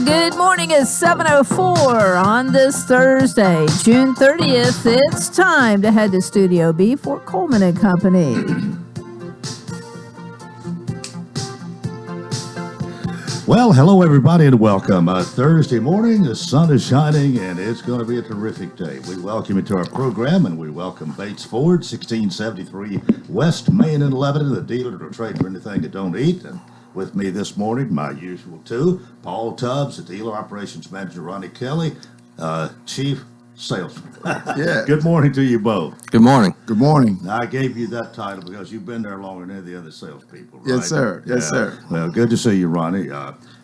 Good morning. It's 7:04 on this Thursday, June 30th. It's time to head to Studio B for Coleman and Company. Well, hello everybody and welcome. Thursday morning, the sun is shining and it's going to be a terrific day. We welcome you to our program and we welcome Bates Ford, 1673 West Main and Lebanon, the dealer to trade for anything you don't eat. And with me this morning, my usual two, Paul Tubbs, the dealer operations manager, Ronnie Kelly, chief salesman. Yeah. Good morning to you both. Good morning. Good morning. I gave you that title because you've been there longer than any of the other salespeople, right? Yes, sir. Yes, sir. Well, good to see you, Ronnie.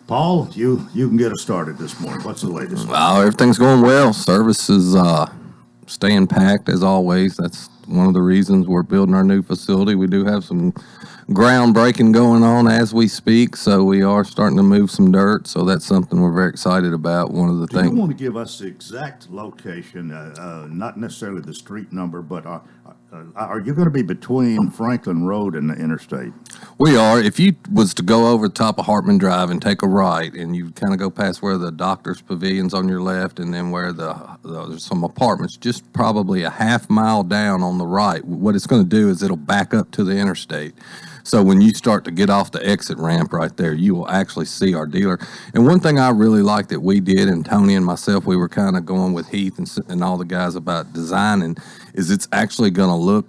Paul, you can get us started this morning. What's the latest? Well, everything's going well. Service is staying packed as always. That's one of the reasons we're building our new facility. We do have some groundbreaking going on as we speak, so we are starting to move some dirt. So that's something we're very excited about. One of the things. Do you want to give us the exact location, not necessarily the street number, but are you going to be between Franklin Road and the interstate? We are. If you was to go over the top of Hartman Drive and take a right, and you kind of go past where the doctor's pavilion's on your left, and then where there's some apartments, just probably a half mile down on the right, what it's going to do is it'll back up to the interstate. So when you start to get off the exit ramp right there, you will actually see our dealer. And one thing I really like that we did, and Tony and myself, we were kind of going with Heath and all the guys about designing, is it's actually going to look,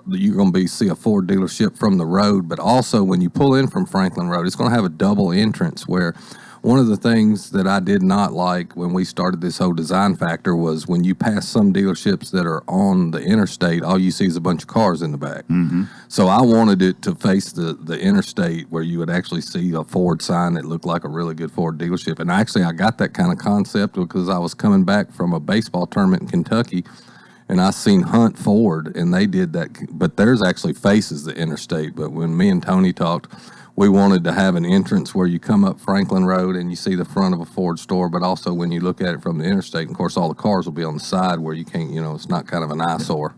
you're going to see a Ford dealership from the road, but also when you pull in from Franklin Road, it's going to have a double entrance where one of the things that I did not like when we started this whole design factor was when you pass some dealerships that are on the interstate, all you see is a bunch of cars in the back. Mm-hmm. So I wanted it to face the interstate where you would actually see a Ford sign that looked like a really good Ford dealership. And actually I got that kind of concept because I was coming back from a baseball tournament in Kentucky and I seen Hunt Ford and they did that, but theirs actually faces the interstate. But when me and Tony talked, we wanted to have an entrance where you come up Franklin Road and you see the front of a Ford store, but also when you look at it from the interstate, of course, all the cars will be on the side where you can't, it's not kind of an eyesore.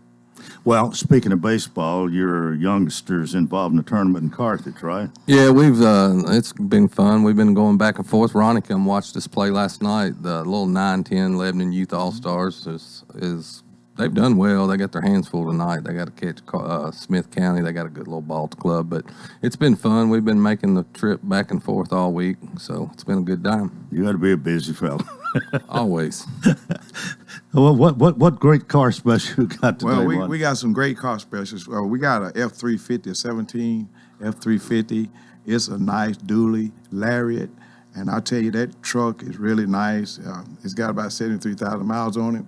Well, speaking of baseball, your youngsters involved in the tournament in Carthage, right? Yeah, it's been fun. We've been going back and forth. Ronnie come watched us play last night. The little 9-10 Lebanon Youth All-Stars is they've done well. They got their hands full tonight. They got to catch Smith County. They got a good little ball club, but it's been fun. We've been making the trip back and forth all week, so it's been a good time. You got to be a busy fella. Always. Well, what great car special you got today? Well, we got some great car specials. We got a F-350, a 17 F-350. It's a nice dually Lariat, and I'll tell you, that truck is really nice. It's got about 73,000 miles on it.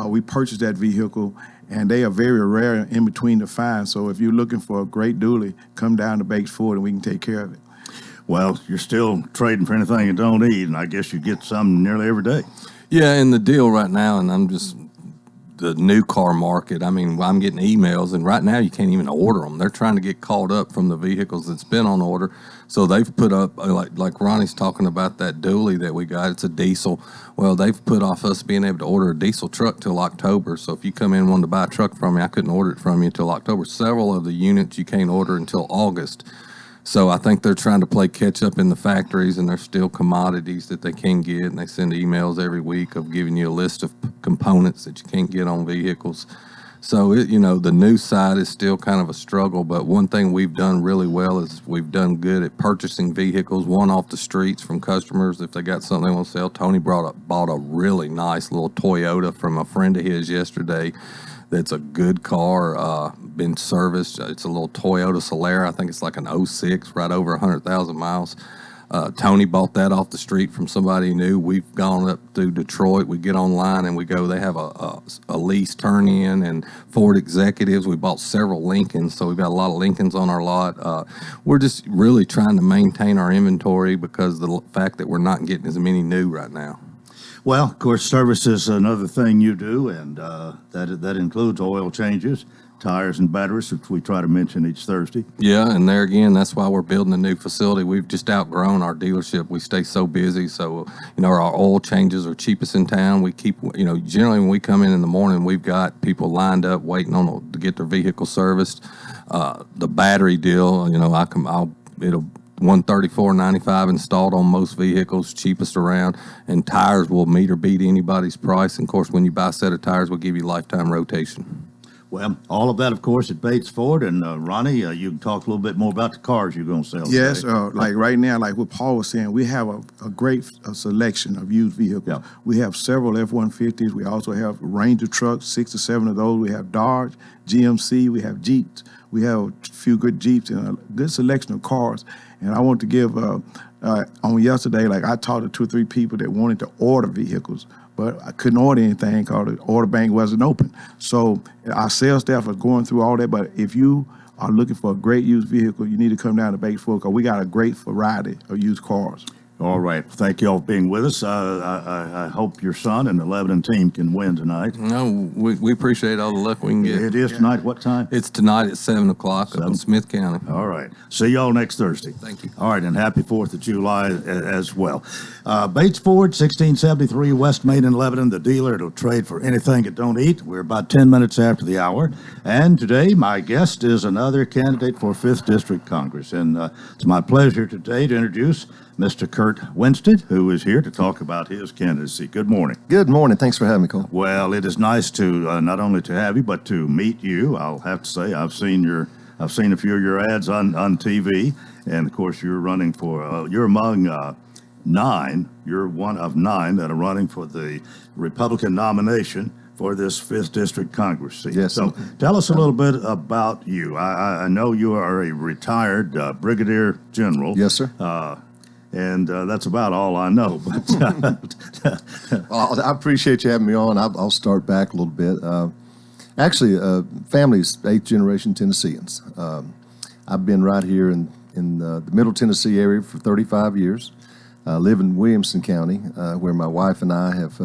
We purchased that vehicle, and they are very rare in between to find. So if you're looking for a great dually, come down to Bates Ford, and we can take care of it. Well, you're still trading for anything you don't eat, and I guess you get some nearly every day. Yeah, and the deal right now, and the new car market, I'm getting emails, and right now you can't even order them. They're trying to get caught up from the vehicles that's been on order. So they've put up, like Ronnie's talking about that dually that we got, it's a diesel. Well, they've put off us being able to order a diesel truck till October. So if you come in and wanted to buy a truck from me, I couldn't order it from you until October. Several of the units you can't order until August. So I think they're trying to play catch up in the factories, and there's still commodities that they can get, and they send emails every week of giving you a list of components that you can't get on vehicles. So, the new side is still kind of a struggle, but one thing we've done really well is we've done good at purchasing vehicles, one off the streets from customers. If they got something they want to sell, Tony bought a really nice little Toyota from a friend of his yesterday. That's a good car, been serviced. It's a little Toyota Solara. I think it's like an 06, right over 100,000 miles. Tony bought that off the street from somebody he knew. We've gone up through Detroit. We get online and we go. They have a lease turn-in and Ford executives. We bought several Lincolns, so we've got a lot of Lincolns on our lot. We're just really trying to maintain our inventory because of the fact that we're not getting as many new right now. Well, of course, service is another thing you do, and that includes oil changes, tires, and batteries, which we try to mention each Thursday. Yeah, and there again, that's why we're building a new facility. We've just outgrown our dealership. We stay so busy, so, our oil changes are cheapest in town. We keep, generally when we come in the morning, we've got people lined up waiting to get their vehicle serviced. The battery deal, it'll $134.95 installed on most vehicles, cheapest around, and tires will meet or beat anybody's price. And of course, when you buy a set of tires, we'll give you lifetime rotation. Well, all of that, of course, at Bates Ford. And Ronnie, you can talk a little bit more about the cars you're going to sell. Yes, today. like right now, like what Paul was saying, we have a great selection of used vehicles. Yeah. We have several F-150s. We also have Ranger trucks, 6 to 7 of those. We have Dodge, GMC. We have Jeeps. We have a few good Jeeps and a good selection of cars. And I want to give, on yesterday, like I talked to 2 or 3 people that wanted to order vehicles, but I couldn't order anything because the order bank wasn't open. So our sales staff are going through all that. But if you are looking for a great used vehicle, you need to come down to Bates Ford because we got a great variety of used cars. All right. Thank you all for being with us. I hope your son and the Lebanon team can win tonight. No, we appreciate all the luck we can get. It is tonight. What time? It's tonight at 7 o'clock up in Smith County. All right. See y'all next Thursday. Thank you. All right, and happy 4th of July as well. Bates Ford, 1673 West Main in Lebanon, the dealer. It'll trade for anything it don't eat. We're about 10 minutes after the hour. And today, my guest is another candidate for 5th District Congress. And it's my pleasure today to introduce Mr. Kurt Winstead, who is here to talk about his candidacy. Good morning. Good morning. Thanks for having me, Cole. Well, it is nice to not only to have you, but to meet you. I'll have to say I've seen a few of your ads on TV, and of course you're running for you're among 9. You're one of 9 that are running for the Republican nomination for this 5th District Congress seat. Yes. So tell us a little bit about you. I know you are a retired Brigadier General. Yes, sir. And that's about all I know. But Well, I appreciate you having me on. I'll start back a little bit. Actually, family's 8th generation Tennesseans. I've been right here in the Middle Tennessee area for 35 years. Live in Williamson County, where my wife and I have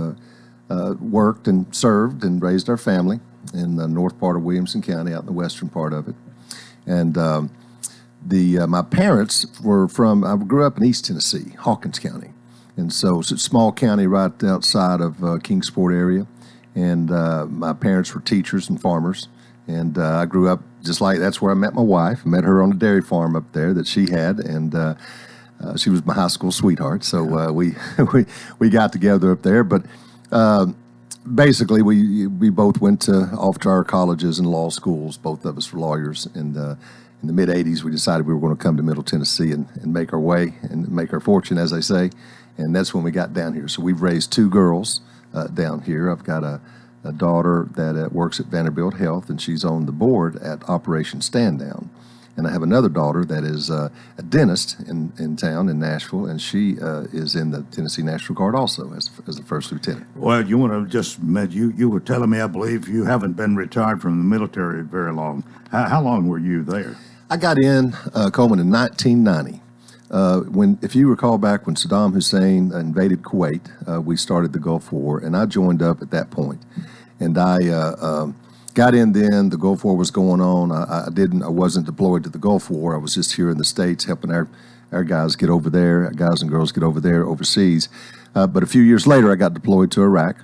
worked and served and raised our family in the north part of Williamson County, out in the western part of it. And my parents were from, I grew up in East Tennessee, Hawkins County. And so it's a small county right outside of Kingsport area. And my parents were teachers and farmers. And I grew up just like, that's where I met my wife. I met her on a dairy farm up there that she had. And she was my high school sweetheart. So we got together up there. But basically, we both went off to our colleges and law schools. Both of us were lawyers. And in the mid-'80s, we decided we were going to come to Middle Tennessee and make our way and make our fortune, as they say. And that's when we got down here. So we've raised 2 girls down here. I've got a daughter that works at Vanderbilt Health, and she's on the board at Operation Stand Down. And I have another daughter that is a dentist in town in Nashville, and she is in the Tennessee National Guard also as the first lieutenant. well, you want to just you were telling me, I believe you haven't been retired from the military very long. How long were you there? I got in Coleman in 1990. If you recall back when Saddam Hussein invaded Kuwait, we started the Gulf War, and I joined up at that point. And I got in then. The Gulf War was going on. I wasn't deployed to the Gulf War. I was just here in the States helping our guys get over there, our guys and girls get over there overseas. But a few years later, I got deployed to Iraq,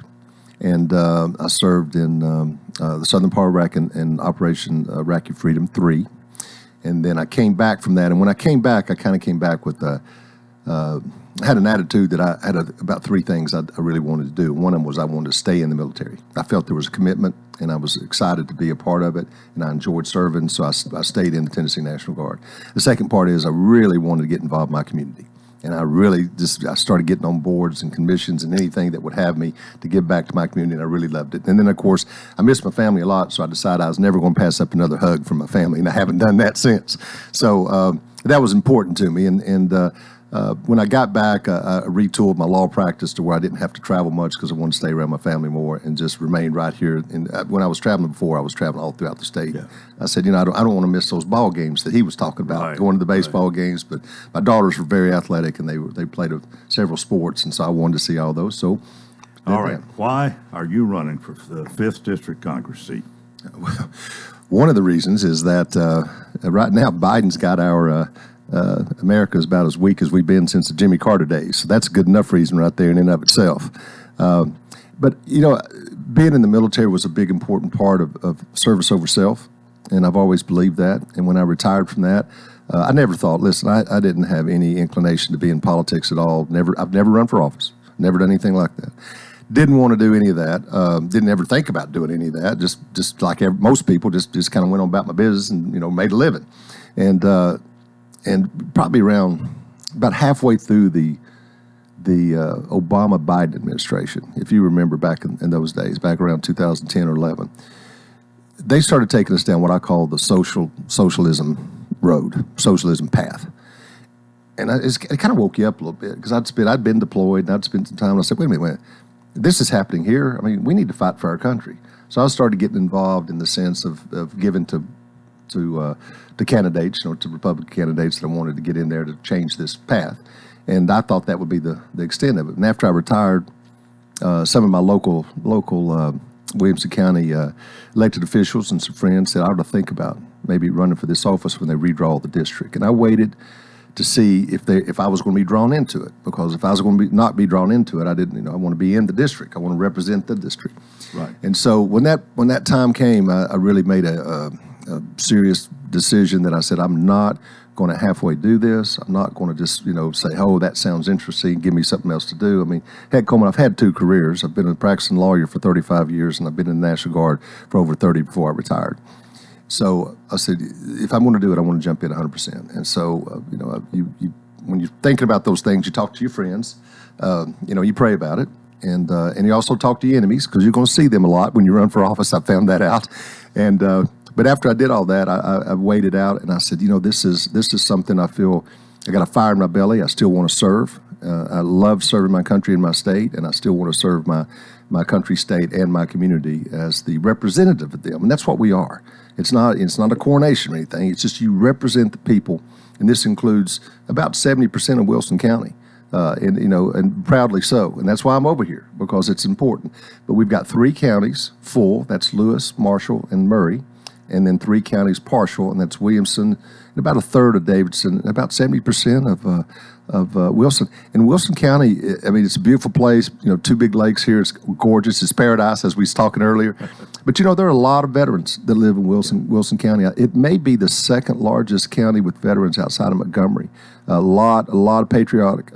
and I served in the southern part of Iraq in Operation Iraqi Freedom 3. And then I came back from that. And when I came back, I kind of came back with I had an attitude that I had about 3 things I really wanted to do. One of them was I wanted to stay in the military. I felt there was a commitment, and I was excited to be a part of it, and I enjoyed serving, so I stayed in the Tennessee National Guard. The second part is I really wanted to get involved in my community. And I started getting on boards and commissions and anything that would have me to give back to my community, and I really loved it. And then, of course, I missed my family a lot, so I decided I was never going to pass up another hug from my family, and I haven't done that since. So that was important to me. And when I got back, I retooled my law practice to where I didn't have to travel much because I wanted to stay around my family more and just remain right here. And when I was traveling before, I was traveling all throughout the state. Yeah. I said, I don't want to miss those ball games that he was talking about, going to the baseball games. But my daughters were very athletic, and they played several sports, and so I wanted to see all those. So, all right, why are you running for the 5th District Congress seat? Well, one of the reasons is that right now Biden's got our America is about as weak as we've been since the Jimmy Carter days. So that's a good enough reason right there in and of itself. But, being in the military was a big important part of service over self, and I've always believed that. And when I retired from that, I never thought, listen, I didn't have any inclination to be in politics at all. I've never run for office, never done anything like that. Didn't want to do any of that. Didn't ever think about doing any of that. Just like most people, just kind of went on about my business and, made a living. And probably around about halfway through the Obama-Biden administration, if you remember back in those days, back around 2010 or 11, they started taking us down what I call the socialism road, socialism path. And it kind of woke you up a little bit because I'd been deployed and I'd spent some time and I said, wait a minute, this is happening here. I mean, we need to fight for our country. So I started getting involved in the sense of giving to candidates, to Republican candidates that I wanted to get in there to change this path. And I thought that would be the extent of it. And after I retired, some of my local Williamson County elected officials and some friends said I ought to think about maybe running for this office when they redraw the district. And I waited to see if I was going to be drawn into it, because if I was going to not be drawn into it, I didn't. I want to be in the district. I want to represent the district. Right. And so when that time came, I really made a serious decision that I said I'm not going to halfway do this. I'm not going to just say, oh, that sounds interesting, give me something else to do. I mean, heck, Coleman, I've had 2 careers. I've been a practicing lawyer for 35 years, and I've been in the National Guard for over 30 before I retired. So I said, if I'm going to do it, I want to jump in 100%. And so, when you're thinking about those things, you talk to your friends, you pray about it, and you also talk to your enemies because you're going to see them a lot when you run for office. I found that out, and but after I did all that, I weighed it out, and I said, this is something I feel I got a fire in my belly. I still want to serve. I love serving my country and my state, and I still want to serve my country, state, and my community as the representative of them, and that's what we are. It's not a coronation or anything. It's just you represent the people, and this includes about 70% of Wilson County, and proudly so. And that's why I'm over here, because it's important. But we've got 3 counties full. That's Lewis, Marshall, and Murray, and then 3 counties partial, and that's Williamson, and about a third of Davidson, and about 70% of Wilson. And Wilson County, I mean, it's a beautiful place. 2 big lakes here. It's gorgeous. It's paradise, as we was talking earlier. But there are a lot of veterans that live in Wilson County. It may be the 2nd largest county with veterans outside of Montgomery. A lot of patriotic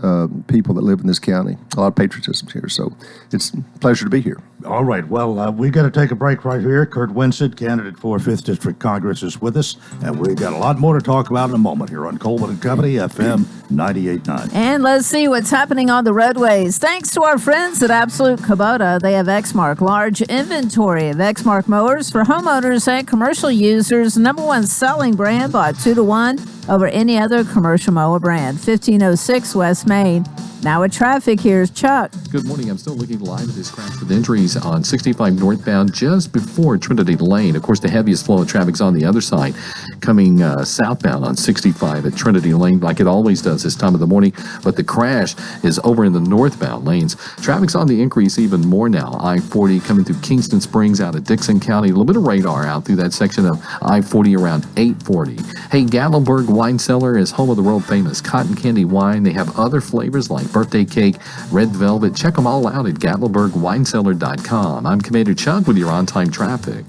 people that live in this county. A lot of patriotism here. So it's a pleasure to be here. All right. Well, we got to take a break right here. Kurt Winston, candidate for 5th District Congress, is with us, and we've got a lot more to talk about in a moment here on Coleman and Company, FM 98.9. And let's see what's happening on the roadways. Thanks to our friends at Absolute Kubota, they have Exmark, large inventory of Exmark mowers for homeowners and commercial users. #1 selling brand, bought 2-to-1 over any other commercial mower brand. 1506 West Main. Now with traffic, here's Chuck. Good morning. I'm still looking live at this crash with injuries on 65 northbound just before Trinity Lane. Of course, the heaviest flow of traffic's on the other side, coming southbound on 65 at Trinity Lane, like it always does this time of the morning. But the crash is over in the northbound lanes. Traffic's on the increase even more now. I-40 coming through Kingston Springs out of Dixon County. A little bit of radar out through that section of I-40 around 840. Hey, Gatlinburg Wine Cellar is home of the world-famous cotton candy wine. They have other flavors like birthday cake, red velvet. Check them all out at GatlinburgWineCellar.com. I'm Commander Chuck with your on-time traffic.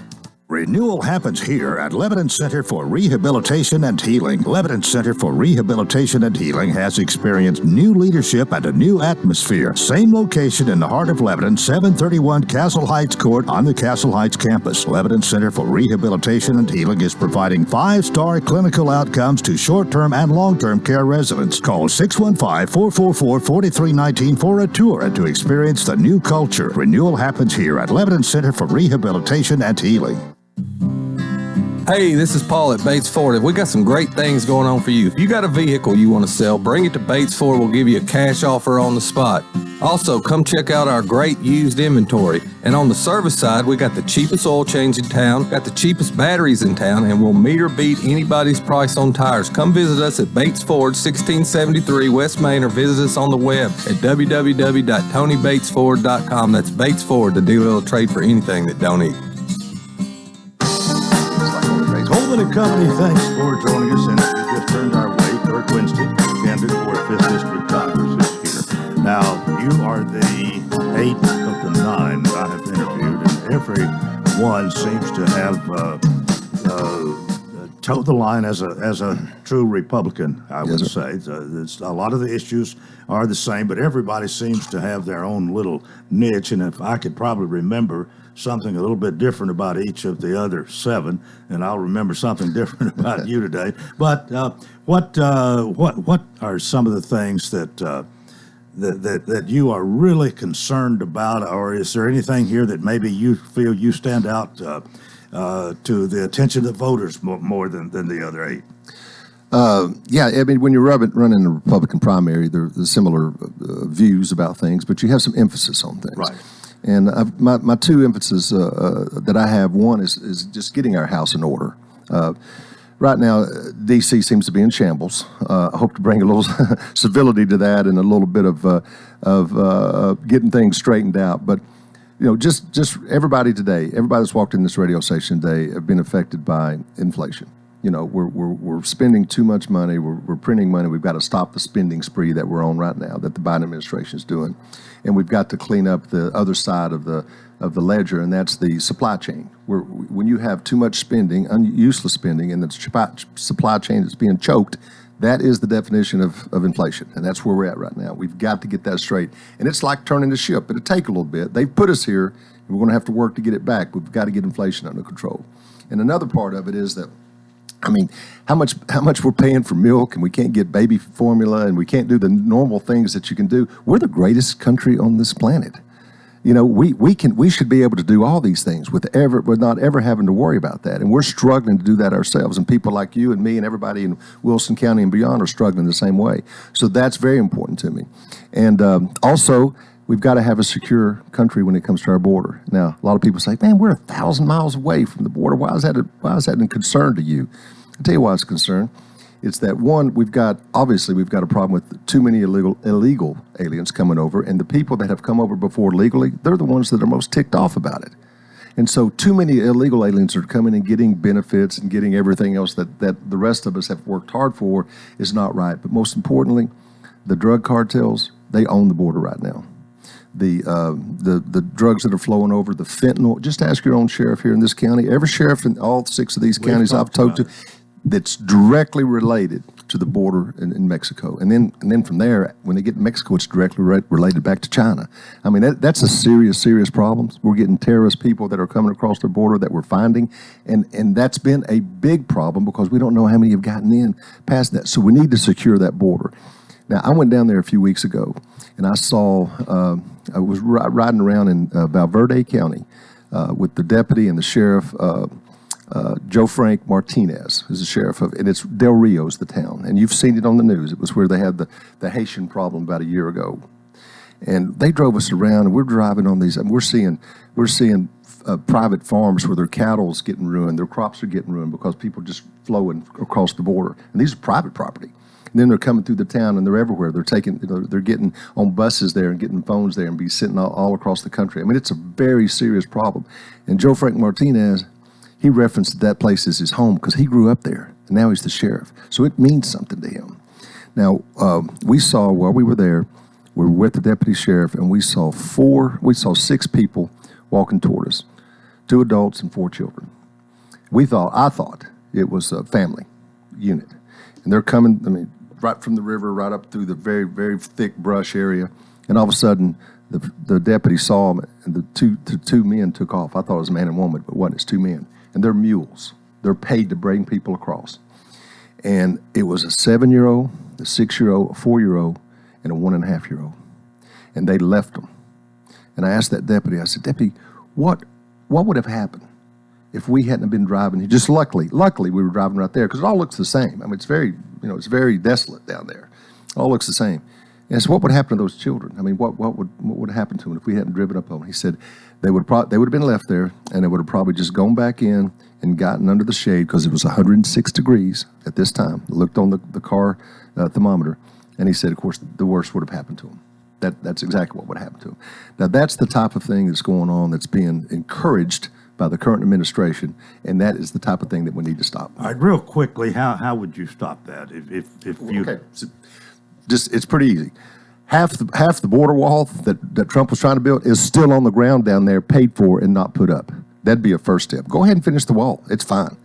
Renewal happens here at Lebanon Center for Rehabilitation and Healing. Lebanon Center for Rehabilitation and Healing has experienced new leadership and a new atmosphere. Same location in the heart of Lebanon, 731 Castle Heights Court on the Castle Heights campus. Lebanon Center for Rehabilitation and Healing is providing 5-star clinical outcomes to short-term and long-term care residents. Call 615-444-4319 for a tour and to experience the new culture. Renewal happens here at Lebanon Center for Rehabilitation and Healing. Hey, this is Paul at Bates Ford. We got some great things going on for you. If you got a vehicle you want to sell, bring it to Bates Ford. We'll give you a cash offer on the spot. Also, come check out our great used inventory. And on the service side, we got the cheapest oil change in town, got the cheapest batteries in town, and we'll meet or beat anybody's price on tires. Come visit us at Bates Ford, 1673 West Main, or visit us on the web at www.tonybatesford.com. That's Bates Ford, the dealer will trade for anything that don't eat. Coleman and Company, thanks for joining us. And if you just turned our way, Kurt Winston, candidate for 5th District Congress, is here. Now, you are the 8th of the 9 that I have interviewed, and every one seems to have toe the line as a true Republican, I would Yes, say. A lot of the issues are the same, but everybody seems to have their own little niche. And if I could probably remember something a little bit different about each of the other 7, and I'll remember something different about you today. But what are some of the things that you are really concerned about, or is there anything here that maybe you feel you stand out to the attention of voters more than the other 8? Yeah, I mean, when you're running a Republican primary, there's similar views about things, but you have some emphasis on things. Right. And my 2 emphases that I have, one is just getting our house in order. Right now, D.C. seems to be in shambles. I hope to bring a little civility to that and a little bit of getting things straightened out. But just everybody that's walked in this radio station today have been affected by inflation. We're spending too much money. We're printing money. We've got to stop the spending spree that we're on right now, that the Biden administration is doing, and we've got to clean up the other side of the ledger, and that's the supply chain. When you have too much spending, useless spending, and the supply chain is being choked, that is the definition of inflation, and that's where we're at right now. We've got to get that straight, and it's like turning the ship. It'll take a little bit. They've put us here, and we're going to have to work to get it back. We've got to get inflation under control. And another part of it is that, I mean, how much we're paying for milk, and we can't get baby formula, and we can't do the normal things that you can do. We're the greatest country on this planet. We should be able to do all these things with not ever having to worry about that. And we're struggling to do that ourselves. And people like you and me and everybody in Wilson County and beyond are struggling the same way. So that's very important to me. And also, we've got to have a secure country when it comes to our border. Now, a lot of people say, man, we're 1,000 miles away from the border. Why is that a concern to you? I'll tell you why it's a concern. It's that, one, we've got a problem with too many illegal aliens coming over, and the people that have come over before legally, they're the ones that are most ticked off about it. And so too many illegal aliens are coming and getting benefits and getting everything else that the rest of us have worked hard for is not right. But most importantly, the drug cartels, they own the border right now. The drugs that are flowing over, the fentanyl, just ask your own sheriff here in this county. Every sheriff in all 6 of these counties I've talked to, that's directly related to the border in Mexico. And then from there, when they get to Mexico, it's directly related back to China. I mean, that's a serious problem. We're getting terrorist people that are coming across the border that we're finding. And that's been a big problem because we don't know how many have gotten in past that. So we need to secure that border. Now, I went down there a few weeks ago, and I saw, I was riding around in Valverde County with the deputy and the sheriff, Joe Frank Martinez is the sheriff and it's Del Rio's the town, and you've seen it on the news. It was where they had the Haitian problem about a year ago, and they drove us around, and we're driving on these, and we're seeing private farms where their cattle's getting ruined, their crops are getting ruined because people just flowing across the border, and these are private property. And then they're coming through the town, and they're everywhere. They're getting on buses there and getting phones there and be sitting all across the country. I mean, it's a very serious problem. And Joe Frank Martinez, he referenced that place as his home because he grew up there, and now he's the sheriff. So it means something to him. Now, we saw while we were there, we were with the deputy sheriff, and we saw 6 people walking toward us, 2 adults and 4 children. I thought it was a family unit. And they're coming, I mean, right from the river, right up through the very, very thick brush area. And all of a sudden, the deputy saw them, and the two men took off. I thought it was a man and woman, but it wasn't. It's 2 men. And they're mules. They're paid to bring people across. And it was a 7-year-old, a 6-year-old, a 4-year-old, and a 1.5-year-old. And they left them. And I asked that deputy, I said, Deputy, what would have happened if we hadn't been driving? Just luckily we were driving right there because it all looks the same. I mean, it's very desolate down there. It all looks the same. And so what would happen to those children? I mean, what would happen to them if we hadn't driven up on them? He said they would have been left there, and they would have probably just gone back in and gotten under the shade because it was 106 degrees at this time. I looked on the car thermometer, and he said, of course, the worst would have happened to them. That's exactly what would happen to them. Now, that's the type of thing that's going on that's being encouraged by the current administration, and that is the type of thing that we need to stop. All right, real quickly, how would you stop that if you? Okay, so it's pretty easy. Half the border wall that Trump was trying to build is still on the ground down there, paid for and not put up. That'd be a first step. Go ahead and finish the wall. It's fine.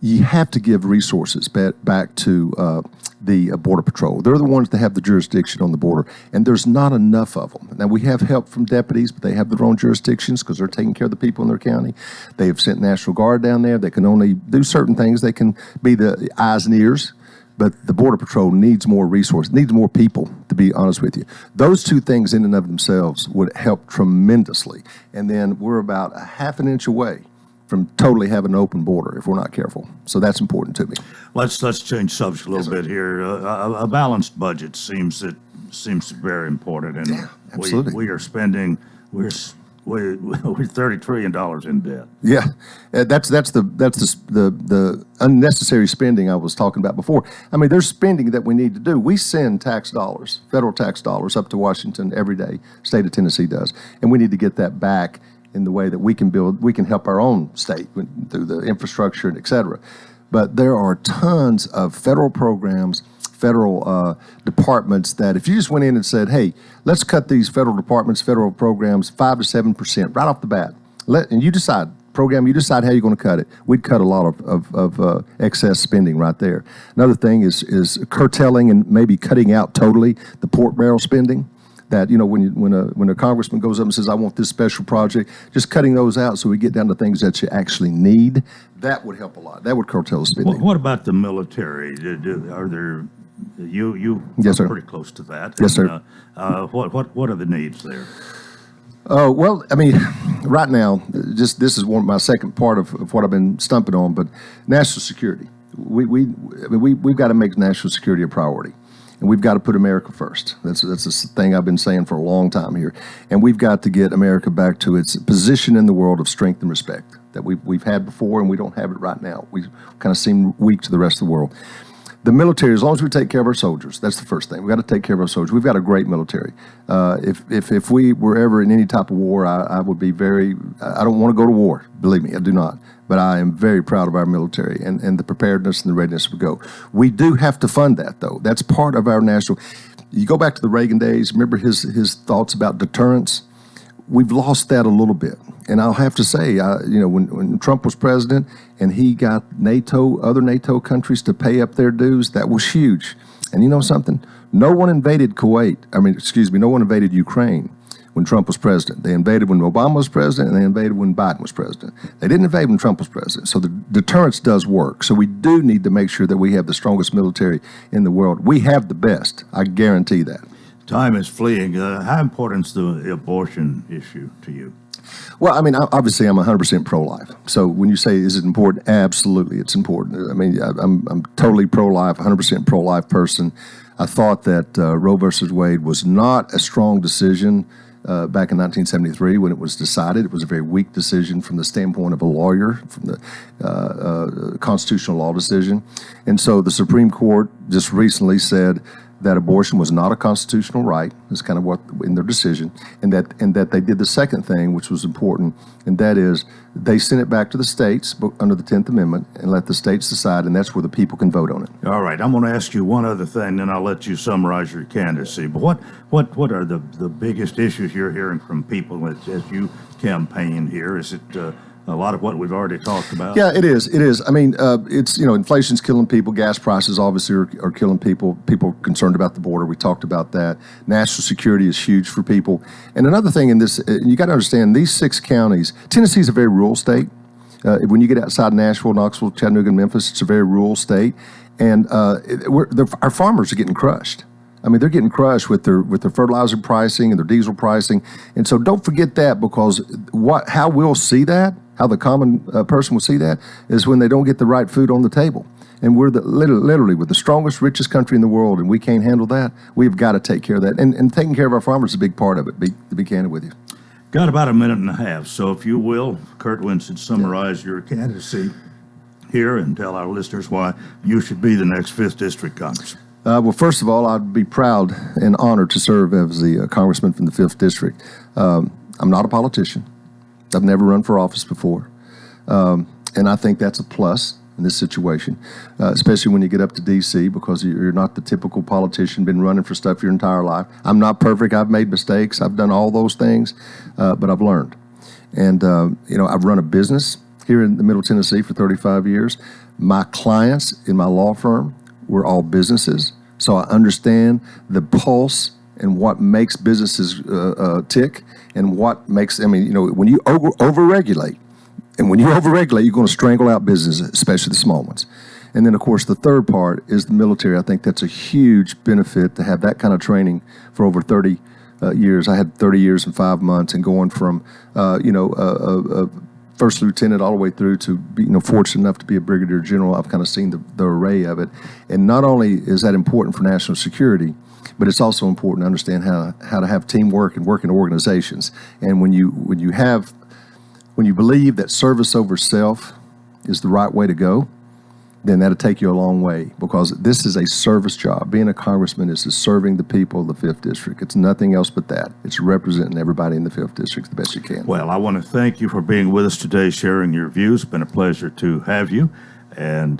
you have to give resources back to the Border Patrol. They're the ones that have the jurisdiction on the border, and there's not enough of them. Now, we have help from deputies, but they have their own jurisdictions because they're taking care of the people in their county. They have sent National Guard down there. They can only do certain things. They can be the eyes and ears, but the Border Patrol needs more resources, needs more people, to be honest with you. Those two things in and of themselves would help tremendously. And then we're about a half an inch away from totally having an open border if we're not careful. So that's important to me. Let's change subject a little bit here. A balanced budget seems very important, and Yeah, absolutely. we are spending we're $30 trillion in debt. Yeah, that's the unnecessary spending I was talking about before. I mean, there's spending that we need to do. We send tax dollars, federal tax dollars, up to Washington every day. State of Tennessee does, and we need to get that back in the way that we can help our own state through the infrastructure and et cetera. But there are tons of federal programs, federal departments that if you just went in and said, hey, let's cut these federal departments, federal programs 5 to 7% right off the bat, and you decide how you're going to cut it, we'd cut a lot of excess spending right there. Another thing is curtailing and maybe cutting out totally the pork barrel spending. That, when a congressman goes up and says, I want this special project, just cutting those out so we get down to things that you actually need, that would help a lot. That would curtail spending. What about the military? Are there, you Yes, sir. are pretty close to that. Yes, and, sir. What are the needs there? Oh, well, I mean, right now, this is my second part of what I've been stumping on, but national security. We've got to make national security a priority. And we've got to put America first. That's a thing I've been saying for a long time here. And we've got to get America back to its position in the world of strength and respect that we've had before, and we don't have it right now. We kind of seem weak to the rest of the world. The military, as long as we take care of our soldiers, that's the first thing. We've got to take care of our soldiers. We've got a great military. If we were ever in any type of war, I would be I don't want to go to war. Believe me, I do not. But I am very proud of our military and the preparedness and the readiness we go. We do have to fund that, though. That's part of our national. You go back to the Reagan days, remember his thoughts about deterrence? We've lost that a little bit. And I'll have to say, when Trump was president and he got other NATO countries to pay up their dues, that was huge. And you know something? No one invaded no one invaded Ukraine when Trump was president. They invaded when Obama was president, and they invaded when Biden was president. They didn't invade when Trump was president. So the deterrence does work. So we do need to make sure that we have the strongest military in the world. We have the best. I guarantee that. Time is fleeing. How important is the abortion issue to you? Well, I mean, obviously, I'm 100% pro-life. So when you say, is it important? Absolutely, it's important. I mean, I'm totally pro-life, 100% pro-life person. I thought that Roe versus Wade was not a strong decision back in 1973 when it was decided. It was a very weak decision from the standpoint of a lawyer, from the constitutional law decision. And so the Supreme Court just recently said that abortion was not a constitutional right. That's kind of what in their decision, and that they did the second thing, which was important, and that is they sent it back to the states under the 10th Amendment and let the states decide, and that's where the people can vote on it. All right, I'm going to ask you one other thing, then I'll let you summarize your candidacy. But what are the biggest issues you're hearing from people as you campaign here? Is it a lot of what we've already talked about? Yeah, it is. It is. I mean, it's, inflation's killing people. Gas prices obviously are killing people. People are concerned about the border. We talked about that. National security is huge for people. And another thing in this, you got to understand, these 6 counties, Tennessee's a very rural state. When you get outside Nashville, Knoxville, Chattanooga, and Memphis, it's a very rural state. And our farmers are getting crushed. I mean, they're getting crushed with their fertilizer pricing and their diesel pricing. And so don't forget that, because how we'll see that, how the common person will see that, is when they don't get the right food on the table. And we're literally with the strongest, richest country in the world, and we can't handle that. We've got to take care of that. And taking care of our farmers is a big part of it, to be candid with you. Got about a minute and a half, so if you will, Kurt Winston, summarize your candidacy here and tell our listeners why you should be the next 5th District Congressman. Well, first of all, I'd be proud and honored to serve as the congressman from the 5th District. I'm not a politician. I've never run for office before. And I think that's a plus in this situation, especially when you get up to D.C., because you're not the typical politician, been running for stuff your entire life. I'm not perfect. I've made mistakes. I've done all those things, but I've learned. And, I've run a business here in the Middle Tennessee for 35 years. My clients in my law firm were all businesses, so I understand the pulse and what makes businesses tick and what makes, when you overregulate, and when you overregulate, you're going to strangle out businesses, especially the small ones. And then, of course, the third part is the military. I think that's a huge benefit to have that kind of training for over 30 years. I had 30 years and 5 months, and going from, first lieutenant all the way through to be, fortunate enough to be a brigadier general. I've kind of seen the array of it. And not only is that important for national security, but it's also important to understand how to have teamwork and work in organizations. And when you believe that service over self is the right way to go, then that'll take you a long way, because this is a service job. Being a congressman is serving the people of the 5th District. It's nothing else but that. It's representing everybody in the 5th District the best you can. Well, I want to thank you for being with us today, sharing your views. It's been a pleasure to have you, and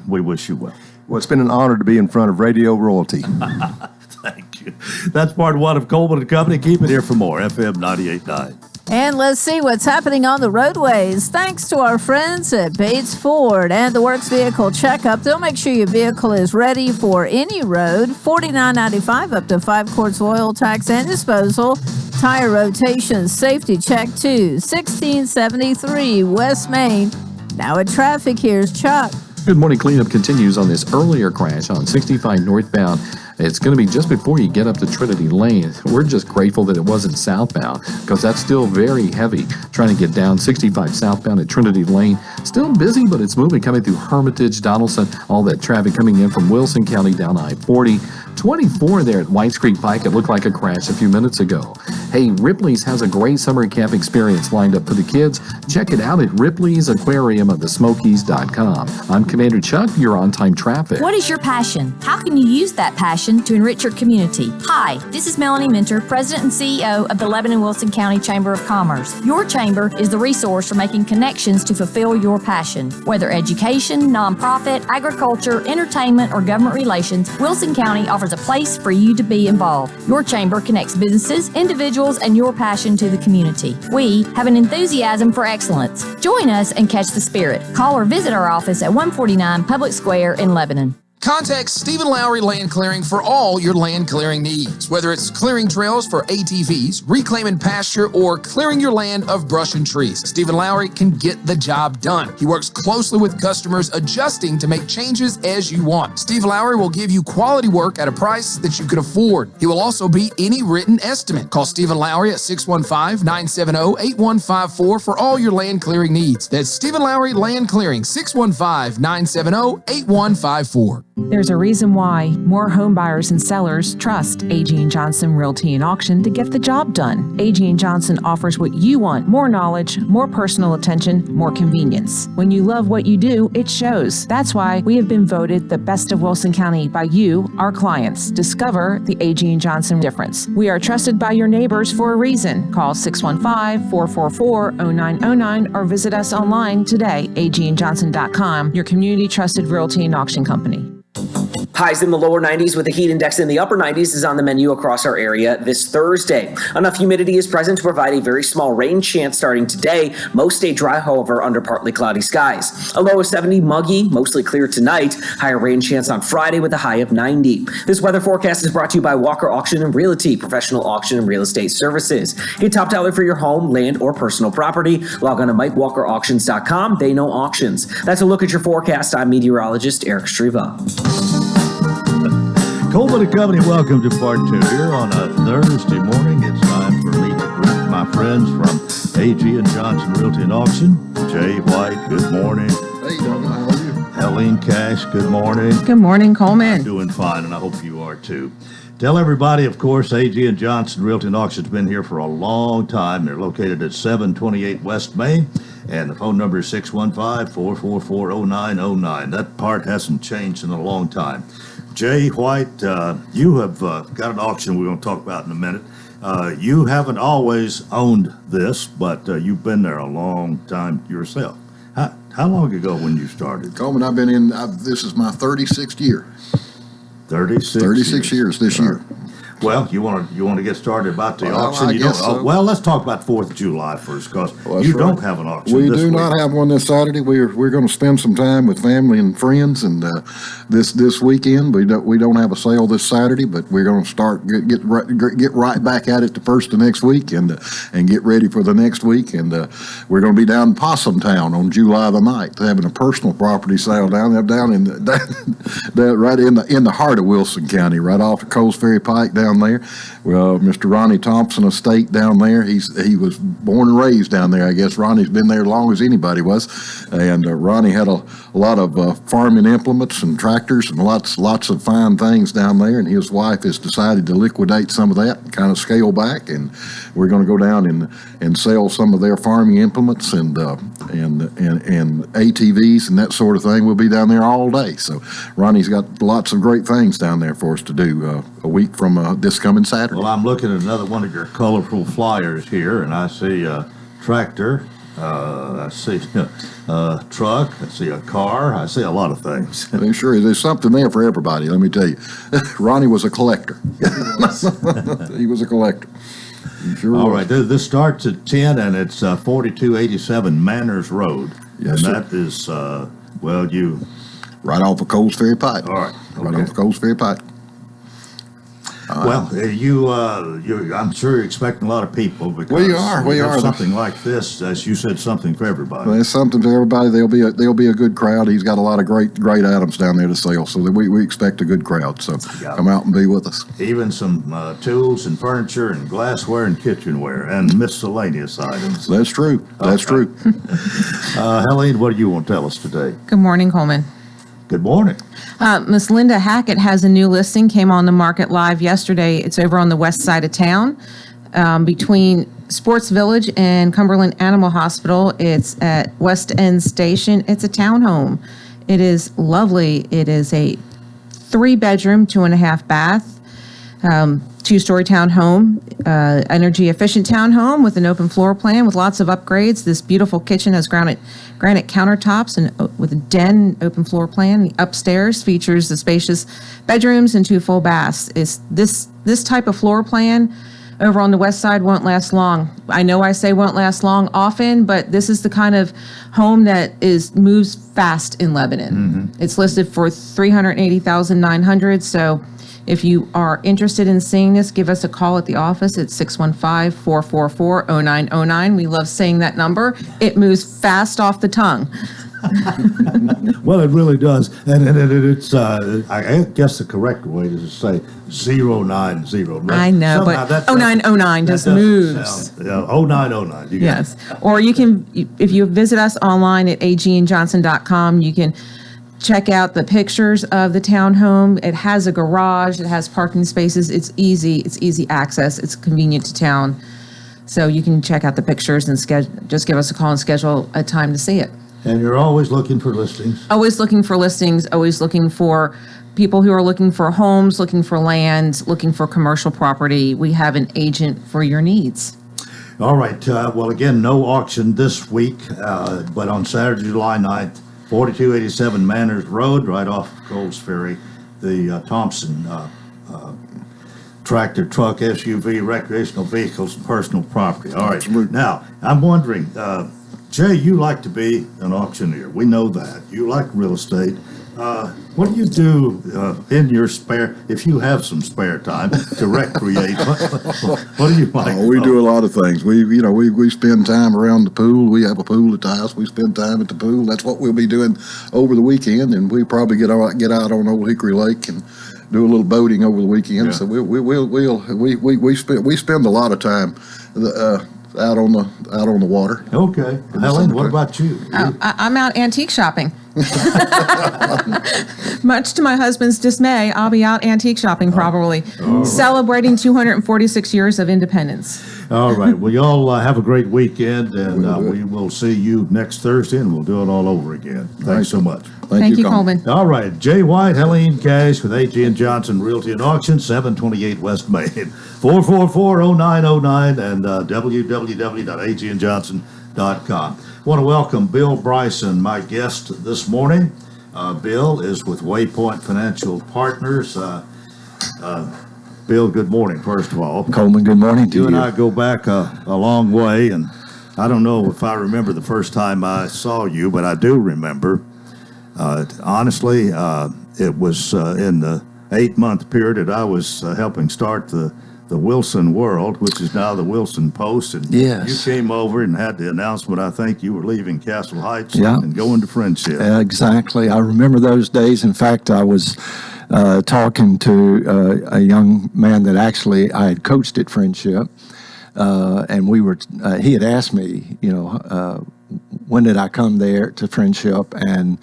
we wish you well. Well, it's been an honor to be in front of radio royalty. Thank you. That's part one of Coleman & Company. Keep it here for more, FM 98.9. And let's see what's happening on the roadways. Thanks to our friends at Bates Ford and the Works Vehicle Checkup. They'll make sure your vehicle is ready for any road. $49.95 up to 5 quarts of oil, tax and disposal. Tire rotation, safety check too. 1673 West Main. Now at traffic, here's Chuck. Good morning. Cleanup continues on this earlier crash on 65 northbound. It's going to be just before you get up to Trinity Lane. We're just grateful that it wasn't southbound, because that's still very heavy. Trying to get down 65 southbound at Trinity Lane. Still busy, but it's moving, coming through Hermitage, Donaldson, all that traffic coming in from Wilson County down I-40. 24 there at Whites Creek Pike. It looked like a crash a few minutes ago. Hey, Ripley's has a great summer camp experience lined up for the kids. Check it out at Ripley's Aquarium of the Smokies.com. I'm Commander Chuck. You're on time traffic. What is your passion? How can you use that passion to enrich your community? Hi, this is Melanie Minter, President and CEO of the Lebanon-Wilson County Chamber of Commerce. Your chamber is the resource for making connections to fulfill your passion. Whether education, nonprofit, agriculture, entertainment, or government relations, Wilson County offers a place for you to be involved. Your chamber connects businesses, individuals, and your passion to the community. We have an enthusiasm for excellence. Join us and catch the spirit. Call or visit our office at 149 Public Square in Lebanon. Contact Stephen Lowry Land Clearing for all your land clearing needs. Whether it's clearing trails for ATVs, reclaiming pasture, or clearing your land of brush and trees, Stephen Lowry can get the job done. He works closely with customers, adjusting to make changes as you want. Steve Lowry will give you quality work at a price that you can afford. He will also beat any written estimate. Call Stephen Lowry at 615-970-8154 for all your land clearing needs. That's Stephen Lowry Land Clearing, 615-970-8154. There's a reason why more home buyers and sellers trust A.G. & Johnson Realty and Auction to get the job done. A.G. & Johnson offers what you want: more knowledge, more personal attention, more convenience. When you love what you do, it shows. That's why we have been voted the best of Wilson County by you, our clients. Discover the A.G. & Johnson difference. We are trusted by your neighbors for a reason. Call 615-444-0909 or visit us online today, agandjohnson.com, your community trusted realty and auction company. Highs in the lower 90s with a heat index in the upper 90s is on the menu across our area this Thursday. Enough humidity is present to provide a very small rain chance starting today. Most stay dry, however, under partly cloudy skies. A low of 70, muggy, mostly clear tonight. Higher rain chance on Friday with a high of 90. This weather forecast is brought to you by Walker Auction and Realty, professional auction and real estate services. Get top dollar for your home, land, or personal property. Log on to MikeWalkerAuctions.com. They know auctions. That's a look at your forecast. I'm meteorologist Eric Striva. Coleman & Company, welcome to part two. Here on a Thursday morning, it's time for me to greet my friends from A.G. & Johnson Realty and Auction. Jay White, good morning. Hey, Doug, how are you? Helene Cash, good morning. Good morning, Coleman. I'm doing fine, and I hope you are too. Tell everybody, of course, A.G. & Johnson Realty and Auction's been here for a long time. They're located at 728 West Main, and the phone number is 615-444-0909. That part hasn't changed in a long time. Jay White, you have got an auction we're going to talk about in a minute. You haven't always owned this, but you've been there a long time yourself. How long ago when you started? Coleman, I've been in, this is my 36th year. 36 36 years this year. Well, you want to get started about the Well, auction? I You guess don't. so. Well, let's talk about 4th of July first, because Well, you that's don't right. have an auction. We this do week. not have one this Saturday. We're going to spend some time with family and friends, and this weekend we don't have a sale this Saturday, but we're going to start get right back at it the first of next week, and get ready for the next week. And we're going to be down in Possum Town on July the 9th, having a personal property sale down in right in the heart of Wilson County, right off the Coles Ferry Pike down there. Well, Mr. Ronnie Thompson estate down there. He was born and raised down there. I guess Ronnie's been there as long as anybody was, and Ronnie had a lot of farming implements and tractors and lots of fine things down there. And his wife has decided to liquidate some of that and kind of scale back. And we're going to go down and sell some of their farming implements and ATVs and that sort of thing. We'll be down there all day. So Ronnie's got lots of great things down there for us to do a week from this coming Saturday. Well, I'm looking at another one of your colorful flyers here, and I see a tractor, I see a truck, I see a car, I see a lot of things. Sure, there's something there for everybody, let me tell you. Ronnie was a collector. He was a collector. He sure All was. right, this starts at 10, and it's 4287 Manners Road. Yes, and sir. that is, Right off of Coles Ferry Pike. All right, Right okay. off of Coles Ferry Pike. Well, I'm sure you're expecting a lot of people because We are. you have something like this, as you said, something for everybody. Well, it's something for everybody. There'll be a good crowd. He's got a lot of great items down there to sell, so that we expect a good crowd. So Yeah. come out and be with us. Even some tools and furniture and glassware and kitchenware and miscellaneous items. That's true. That's Okay. true. Helene, what do you want to tell us today? Good morning, Coleman. Good morning. Miss Linda Hackett has a new listing, came on the market live yesterday. It's over on the west side of town, between Sports Village and Cumberland Animal Hospital. It's at West End Station. It's a townhome. It is lovely. It is a 3-bedroom, 2.5 bath, 2-story townhome, energy efficient townhome with an open floor plan with lots of upgrades. This beautiful kitchen has granite countertops and with a den open floor plan. The upstairs features the spacious bedrooms and 2 full baths. This type of floor plan over on the west side won't last long. I know I say won't last long often, but this is the kind of home that moves fast in Lebanon. It's listed for $380,900. So if you are interested in seeing this, give us a call at the office at 615-444-0909. We love saying that number. It moves fast off the tongue. Well, it really does. And it's, I guess the correct way is to say 090. I know, Somehow but that- 0909 that just doesn't moves. sound- Yeah, 0909. You got Yes. it. Or you can, if you visit us online at agandjohnson.com, you can check out the pictures of the townhome. It has a garage. It has parking spaces. It's easy. It's easy access. It's convenient to town. So you can check out the pictures and just give us a call and schedule a time to see it. And you're always looking for listings. Always looking for listings, always looking for people who are looking for homes, looking for land, looking for commercial property. We have an agent for your needs. All right. Well, again, no auction this week, but on Saturday, July 9th, 4287 Manners Road, right off of Coles Ferry, the Thompson tractor, truck, SUV, recreational vehicles, and personal property. All right. Now, I'm wondering, Jay, you like to be an auctioneer. We know that. You like real estate. What do you do in your if you have some spare time to recreate? What do you like? Oh, we do a lot of things. We spend time around the pool. We have a pool at the house. We spend time at the pool. That's what we'll be doing over the weekend, and we probably get out on Old Hickory Lake and do a little boating over the weekend. Yeah. So we spend a lot of time out on the water. Okay. Helen, what about you? I'm out antique shopping. Much to my husband's dismay, I'll be out antique shopping probably, celebrating 246 years of independence. All right. Well, y'all have a great weekend, and we will see you next Thursday, and we'll do it all over again. Thanks so much. Thank you, Coleman. All right. Jay White, Helene Cash with A.G. & Johnson Realty and Auction, 728 West Main, 444-0909, and www.agandjohnson.com. I want to welcome Bill Bryson, my guest this morning. Bill is with Waypoint Financial Partners. Bill, good morning, first of all. Coleman, good morning to you. You and I go back a long way, and I don't know if I remember the first time I saw you, but I do remember. Honestly, it was in the 8-month period that I was helping start the Wilson World, which is now the Wilson Post. And Yes. you came over and had the announcement, I think you were leaving Castle Heights Yeah. and going to Friendship. Exactly. I remember those days. In fact, I was talking to a young man that actually I had coached at Friendship, and we were. He had asked me, when did I come there to Friendship, and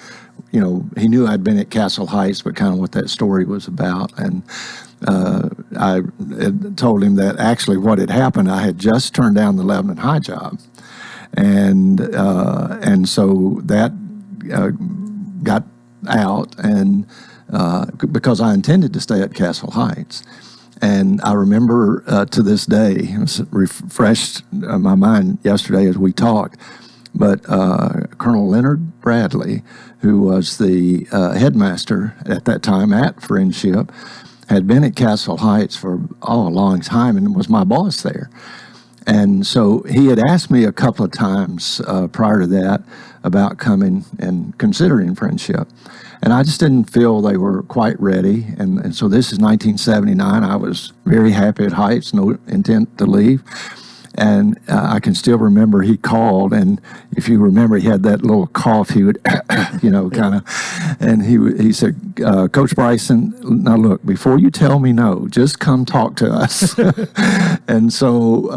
he knew I'd been at Castle Heights, but kind of what that story was about, and. I had told him that actually what had happened, I had just turned down the Lebanon High job, and so that got out, and because I intended to stay at Castle Heights. And I remember to this day, it was refreshed my mind yesterday as we talked, but Colonel Leonard Bradley, who was the headmaster at that time at Friendship, had been at Castle Heights for a long time and was my boss there. And so he had asked me a couple of times prior to that about coming and considering Friendship. And I just didn't feel they were quite ready. And so this is 1979. I was very happy at Heights, no intent to leave. And I can still remember he called, and if you remember, he had that little cough. He would, kind of, and he said, "Coach Bryson, now look, before you tell me no, just come talk to us." And so,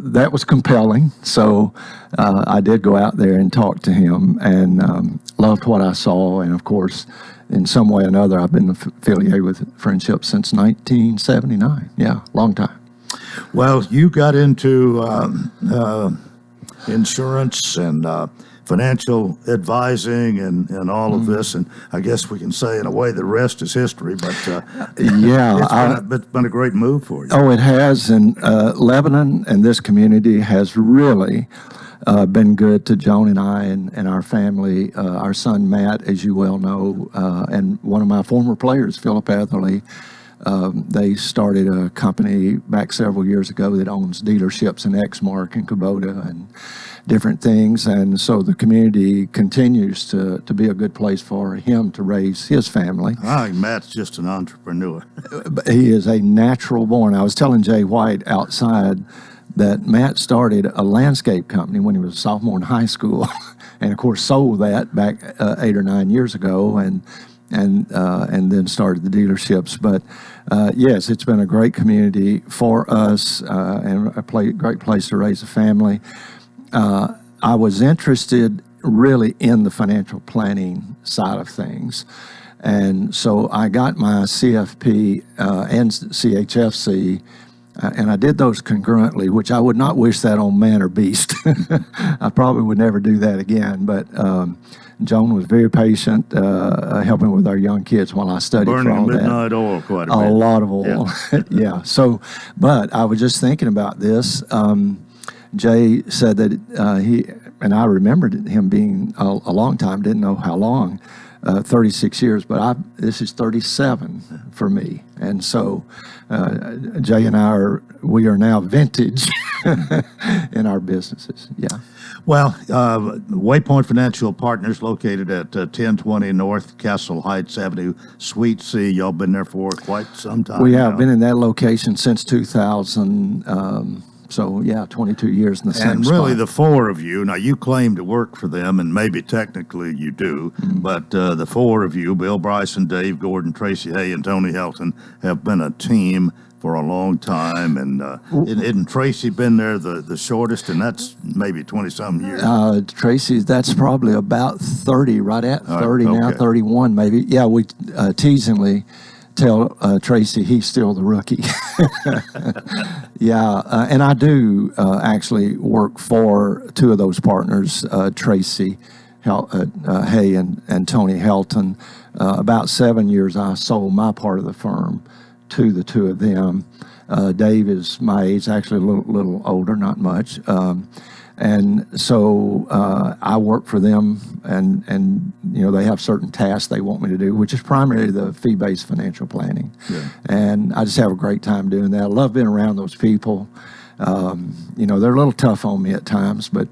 that was compelling. So I did go out there and talk to him, and loved what I saw. And of course, in some way or another, I've been affiliated with Friendship since 1979. Yeah, long time. Well, you got into insurance and financial advising and all of this, and I guess we can say in a way the rest is history, but it's been a great move for you. Oh, it has, and Lebanon and this community has really been good to Joan and I and our family. Our son Matt, as you well know, and one of my former players, Philip Atherley, they started a company back several years ago that owns dealerships in Exmark and Kubota and different things. And so the community continues to be a good place for him to raise his family. I think Matt's just an entrepreneur. He is a natural born. I was telling Jay White outside that Matt started a landscape company when he was a sophomore in high school, and of course sold that back 8 or 9 years ago, and then started the dealerships. But yes, it's been a great community for us, and a great place to raise a family. I was interested really in the financial planning side of things. And so I got my CFP and CHFC, and I did those concurrently, which I would not wish that on man or beast. I probably would never do that again, but Joan was very patient, helping with our young kids while I studied for all that. Burning midnight oil quite a bit. A lot of oil, yeah. So, but I was just thinking about this. Jay said that he, and I remembered him being a long time, didn't know how long, 36 years, but this is 37 for me. And so Jay and I we are now vintage in our businesses, yeah. Well, Waypoint Financial Partners, located at 1020 North Castle Heights Avenue, Suite C. Y'all been there for quite some time. We have been in that location since 2000. So, yeah, 22 years in the same And really spot. the four of you, now you claim to work for them, and maybe technically you do, but the four of you, Bill Bryson, Dave Gordon, Tracy Hay, and Tony Helton, have been a team for a long time. And isn't Tracy been there the shortest, and that's maybe 20-something years? Tracy, that's probably about 30, right at 30 now, okay. 31 maybe. Yeah, we teasingly tell Tracy he's still the rookie. Yeah, and I do actually work for two of those partners, Tracy Hay and Tony Helton. About 7 years I sold my part of the firm to the two of them. Dave is my age, actually a little older, not much. And so I work for them, and they have certain tasks they want me to do, which is primarily the fee-based financial planning. Yeah. And I just have a great time doing that. I love being around those people. They're a little tough on me at times, but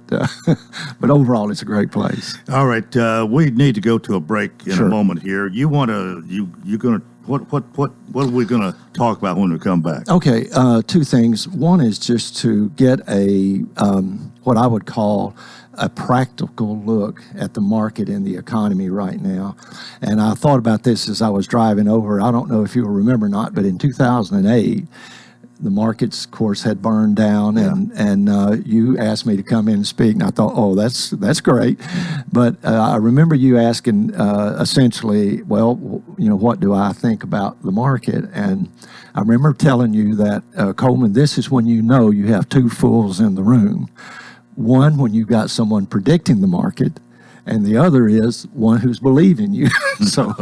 overall, it's a great place. All right, we need to go to a break in Sure. a moment here. You're gonna what are we gonna talk about when we come back? Okay, two things. One is just to get a what I would call a practical look at the market and the economy right now. And I thought about this as I was driving over. I don't know if you'll remember or not, but in 2008, the markets, of course, had burned down, and you asked me to come in and speak, and I thought, oh, that's great. But I remember you asking essentially, well, what do I think about the market? And I remember telling you that, Coleman, this is when you have two fools in the room. One, when you've got someone predicting the market, and the other is one who's believing you. so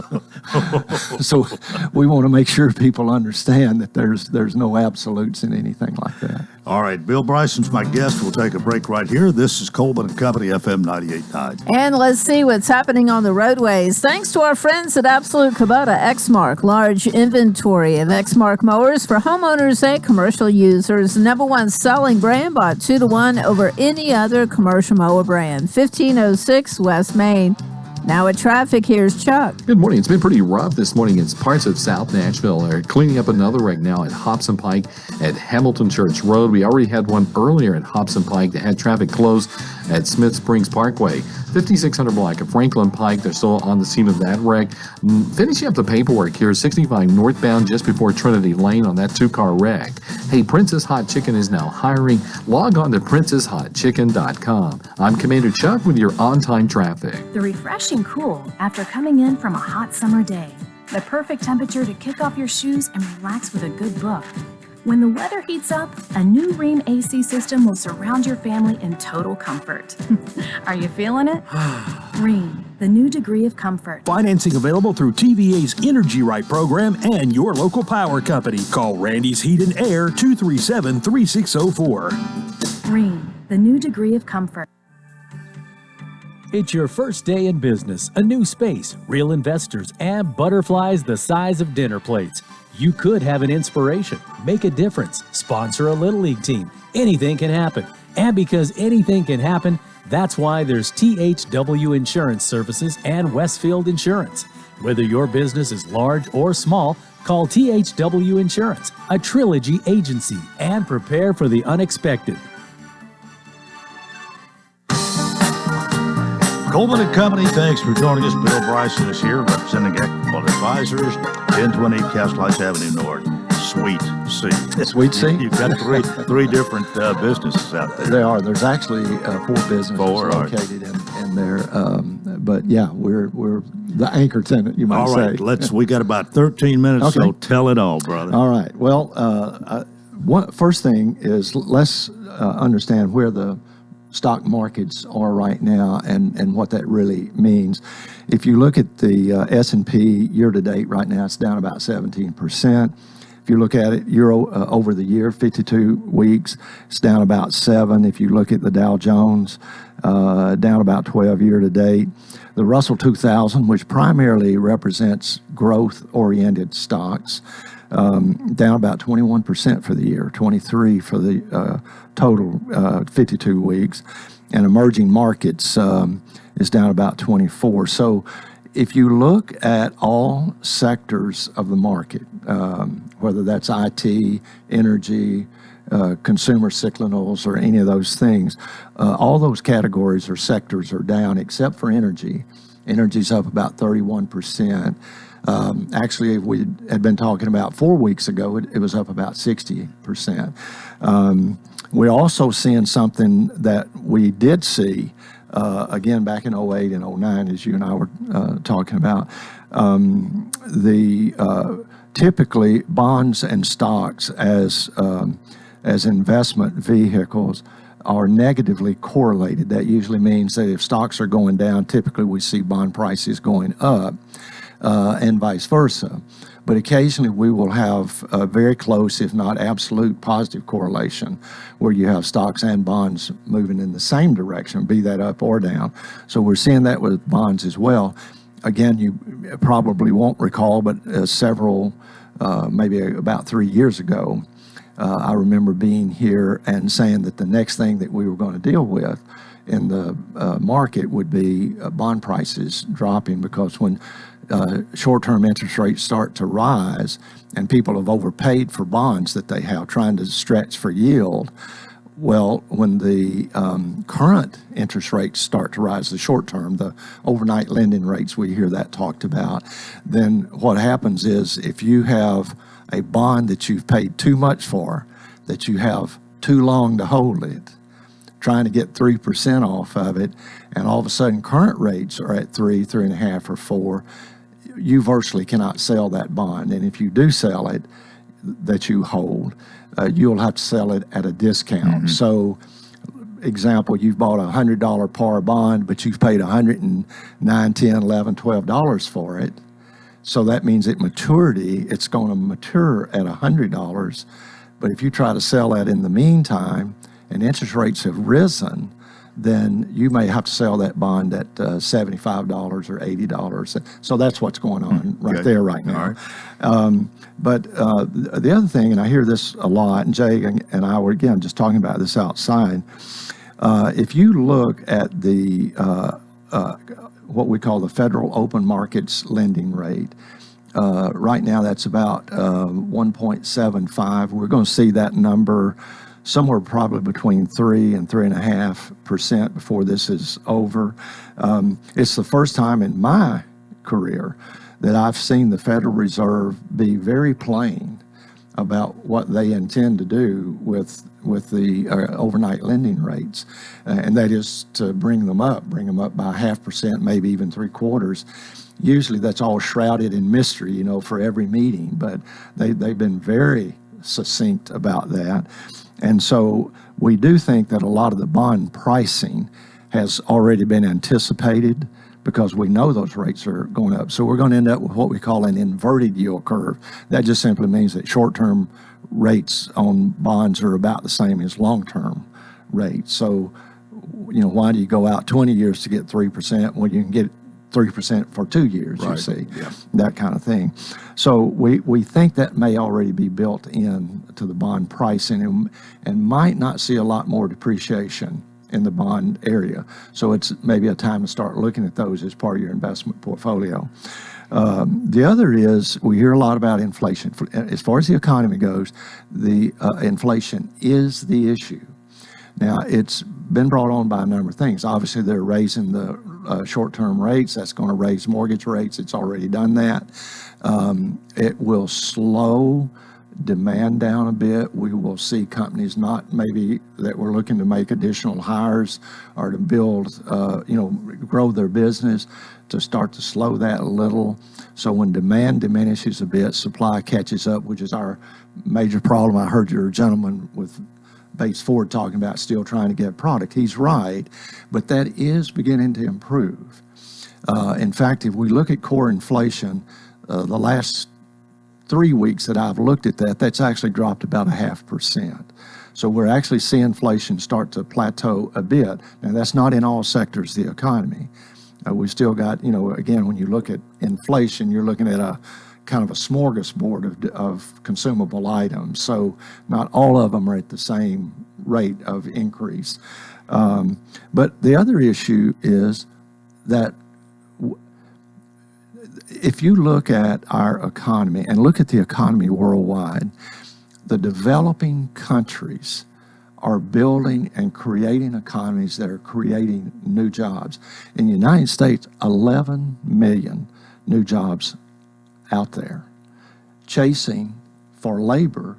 we want to make sure people understand that there's no absolutes in anything like that. All right, Bill Bryson's my guest. We'll take a break right here. This is Coleman & Company, FM 98.9. And let's see what's happening on the roadways. Thanks to our friends at Absolute Kubota Exmark. Large inventory of Exmark mowers for homeowners and commercial users. #1 selling brand, bought 2-to-1 over any other commercial mower brand. 1506 West Main. Now at traffic, here's Chuck. Good morning. It's been pretty rough this morning in parts of South Nashville. They're cleaning up another wreck now at Hobson Pike at Hamilton Church Road. We already had one earlier at Hobson Pike that had traffic closed at Smith Springs Parkway. 5600 block of Franklin Pike, they're still on the scene of that wreck. Finishing up the paperwork here, 65 northbound just before Trinity Lane on that two-car wreck. Hey, Princess Hot Chicken is now hiring. Log on to princesshotchicken.com. I'm Commander Chuck with your on-time traffic. The refreshing cool after coming in from a hot summer day. The perfect temperature to kick off your shoes and relax with a good book. When the weather heats up, a new Rheem AC system will surround your family in total comfort. Are you feeling it? Rheem, the new degree of comfort. Financing available through TVA's Energy Right program and your local power company. Call Randy's Heat and Air 237-3604. Rheem, the new degree of comfort. It's your first day in business, a new space, real investors, and butterflies the size of dinner plates. You could have an inspiration, make a difference, sponsor a Little League team. Anything can happen. And because anything can happen, that's why there's THW Insurance Services and Westfield Insurance. Whether your business is large or small, call THW Insurance, a Trilogy agency, and prepare for the unexpected. Coleman & Company, thanks for joining us. Bill Bryson is here, representing Equitable Advisors, 1020 Castlight Avenue North, Suite C. Suite C? You've got three different businesses out there. There are. There's actually 4 businesses located in there. But yeah, we're the anchor tenant, you might say. All right, we got about 13 minutes, Okay. so tell it all, brother. All right. Well, first thing is let's understand where the stock markets are right now and what that really means. If you look at the S&P year-to-date right now, it's down about 17%. If you look at it over the year, 52 weeks, it's down about 7. If you look at the Dow Jones, down about 12 year-to-date. The Russell 2000, which primarily represents growth-oriented stocks, down about 21% for the year, 23 for the total 52 weeks, and emerging markets is down about 24. So if you look at all sectors of the market, whether that's IT, energy, consumer cyclicals, or any of those things, all those categories or sectors are down except for energy. Energy's up about 31%. Actually, we had been talking about 4 weeks ago, it was up about 60%. We're also seeing something that we did see, again, back in 08 and 09, as you and I were talking about. Typically, bonds and stocks as investment vehicles are negatively correlated. That usually means that if stocks are going down, typically we see bond prices going up. And vice versa. But occasionally we will have a very close, if not absolute, positive correlation where you have stocks and bonds moving in the same direction, be that up or down. So we're seeing that with bonds as well. Again, you probably won't recall, but maybe about 3 years ago, I remember being here and saying that the next thing that we were going to deal with in the market would be bond prices dropping, because when short-term interest rates start to rise and people have overpaid for bonds that they have trying to stretch for yield, well, when the current interest rates start to rise, the short term, the overnight lending rates, we hear that talked about, then what happens is if you have a bond that you've paid too much for, that you have too long to hold it, trying to get 3% off of it, and all of a sudden current rates are at 3.5, or 4, you virtually cannot sell that bond. And if you do sell it, that you hold, you'll have to sell it at a discount. So, example, you've bought a $100 par bond, but you've paid $109, $10, $11, $12 for it. So that means at maturity, it's going to mature at $100. But if you try to sell that in the meantime, and interest rates have risen, then you may have to sell that bond at $75 or $80. So that's what's going on there right now. But the other thing, and I hear this a lot, and Jay and I were, again, just talking about this outside, if you look at the what we call the federal open markets lending rate, right now that's about 1.75. We're going to see that number somewhere probably between 3 and 3.5% before this is over. It's the first time in my career that I've seen the Federal Reserve be very plain about what they intend to do with the overnight lending rates, and that is to bring them up by 0.5%, maybe even 0.75%. Usually that's all shrouded in mystery, for every meeting, but they've been very succinct about that. And so we do think that a lot of the bond pricing has already been anticipated because we know those rates are going up. So we're going to end up with what we call an inverted yield curve. That just simply means that short-term rates on bonds are about the same as long-term rates. So, why do you go out 20 years to get 3% when you can get 3% for 2 years, you see, that kind of thing. So we think that may already be built in to the bond pricing and might not see a lot more depreciation in the bond area. So it's maybe a time to start looking at those as part of your investment portfolio. The other is we hear a lot about inflation. As far as the economy goes, the inflation is the issue. Now, it's been brought on by a number of things. Obviously, they're raising the short-term rates. That's going to raise mortgage rates. It's already done that. It will slow demand down a bit. We will see companies not maybe that were looking to make additional hires or to build, grow their business, to start to slow that a little. So when demand diminishes a bit, supply catches up, which is our major problem. I heard your gentleman with Bates Ford talking about still trying to get product. He's right, but that is beginning to improve. In fact, if we look at core inflation, the last 3 weeks that I've looked at that's actually dropped about 0.5%. So we're actually seeing inflation start to plateau a bit. Now, that's not in all sectors of the economy. We still got, again, when you look at inflation, you're looking at a kind of a smorgasbord of consumable items. So not all of them are at the same rate of increase. But the other issue is that if you look at our economy and look at the economy worldwide, the developing countries are building and creating economies that are creating new jobs. In the United States, 11 million new jobs out there chasing for labor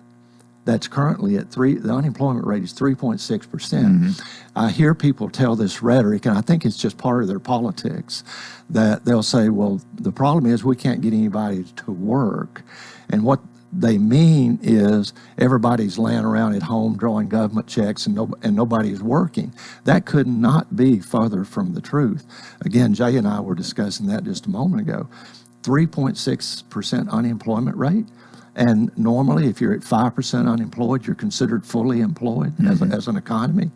that's currently at the unemployment rate is 3.6%. I hear people tell this rhetoric, and I think it's just part of their politics, that they'll say, well, the problem is we can't get anybody to work. And what they mean is everybody's laying around at home drawing government checks and nobody's working. That could not be further from the truth. Again, Jay and I were discussing that just a moment ago. 3.6% unemployment rate. And normally, if you're at 5% unemployed, you're considered fully employed as an economy.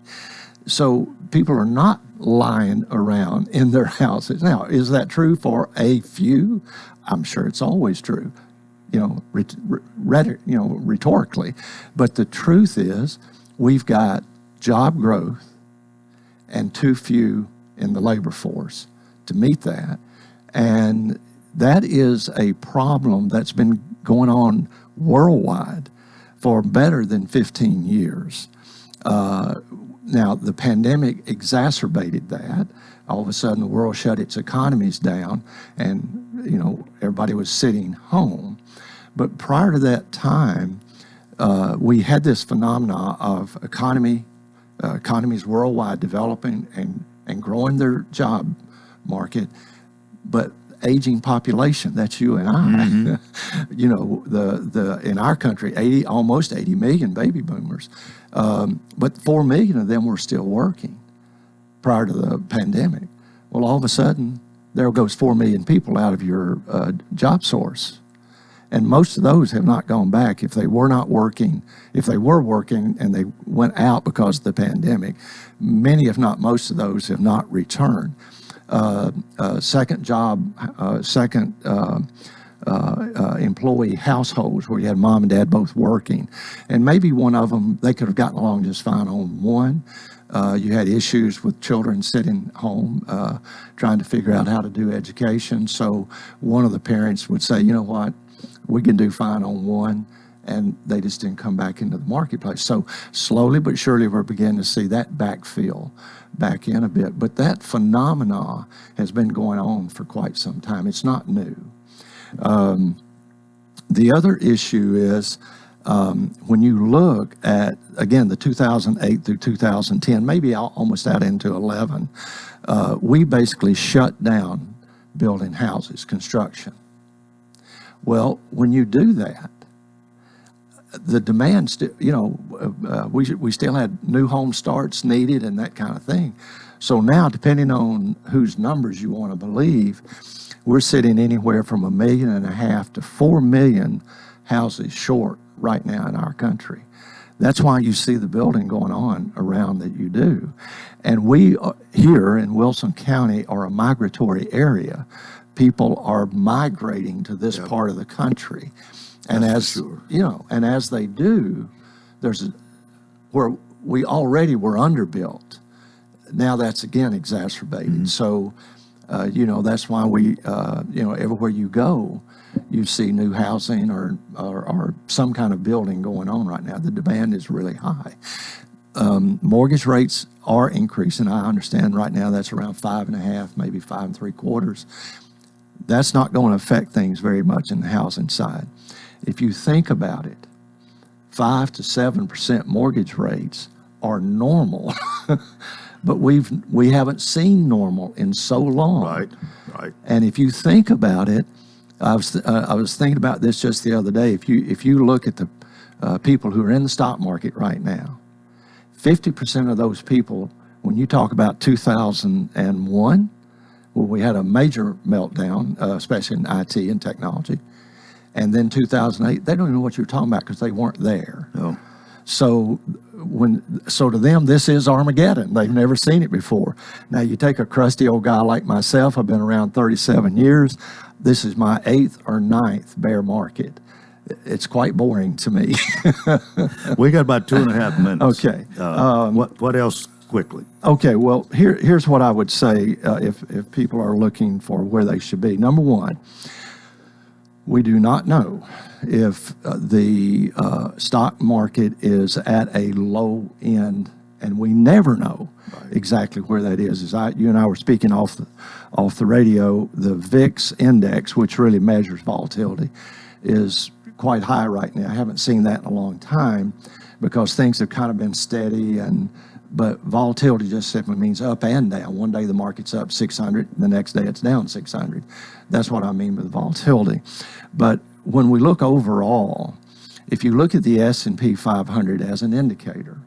So people are not lying around in their houses. Now, is that true for a few? I'm sure it's always true, rhetorically. But the truth is, we've got job growth and too few in the labor force to meet that. And that is a problem that's been going on worldwide for better than 15 years. Now, the pandemic exacerbated that. All of a sudden, the world shut its economies down, and everybody was sitting home. But prior to that time, we had this phenomena of economies worldwide developing and growing their job market, but aging population. That's you and I. In our country, almost 80 million baby boomers, but 4 million of them were still working prior to the pandemic. Well, all of a sudden, there goes 4 million people out of your job source. And most of those have not gone back. If they were not working, if they were working and they went out because of the pandemic, many, if not most of those, have not returned. Second employee households where you had mom and dad both working. And maybe one of them, they could have gotten along just fine on one. You had issues with children sitting home trying to figure out how to do education. So one of the parents would say, you know what, we can do fine on one, and they just didn't come back into the marketplace. So slowly but surely we're beginning to see that backfill back in a bit. But that phenomena has been going on for quite some time. It's not new. The other issue is when you look at, again, the 2008 through 2010, maybe almost out into 11, we basically shut down building houses, construction. Well, when you do that, the demand still, we still had new home starts needed and that kind of thing. So now, depending on whose numbers you want to believe, we're sitting anywhere from 1.5 million to 4 million houses short right now in our country. That's why you see the building going on around that you do. And we here in Wilson County are a migratory area. People are migrating to this part of the country. And and as they do, where we already were underbuilt. Now that's again exacerbated. So, that's why we, everywhere you go, you see new housing or some kind of building going on right now. The demand is really high. Mortgage rates are increasing. I understand right now that's around 5.5%, maybe 5.75%. That's not going to affect things very much in the housing side. If you think about it, 5 to 7% mortgage rates are normal, but we haven't seen normal in so long. Right. And if you think about it, I was thinking about this just the other day. If you look at the people who are in the stock market right now, 50% of those people, when you talk about 2001, well, we had a major meltdown, especially in IT and technology. And then 2008, they don't even know what you're talking about because they weren't there. No. So to them, this is Armageddon. They've never seen it before. Now, you take a crusty old guy like myself, I've been around 37 years. This is my 8th or 9th bear market. It's quite boring to me. We got about 2.5 minutes. Okay. What else quickly? Okay, well, here's what I would say if people are looking for where they should be. Number one, we do not know if the stock market is at a low end, and we never know exactly where that is. You and I were speaking off the radio, the VIX index, which really measures volatility, is quite high right now. I haven't seen that in a long time because things have kind of been steady, but volatility just simply means up and down. One day the market's up 600, the next day it's down 600. That's what I mean with volatility. But when we look overall, if you look at the S&P 500 as an indicator,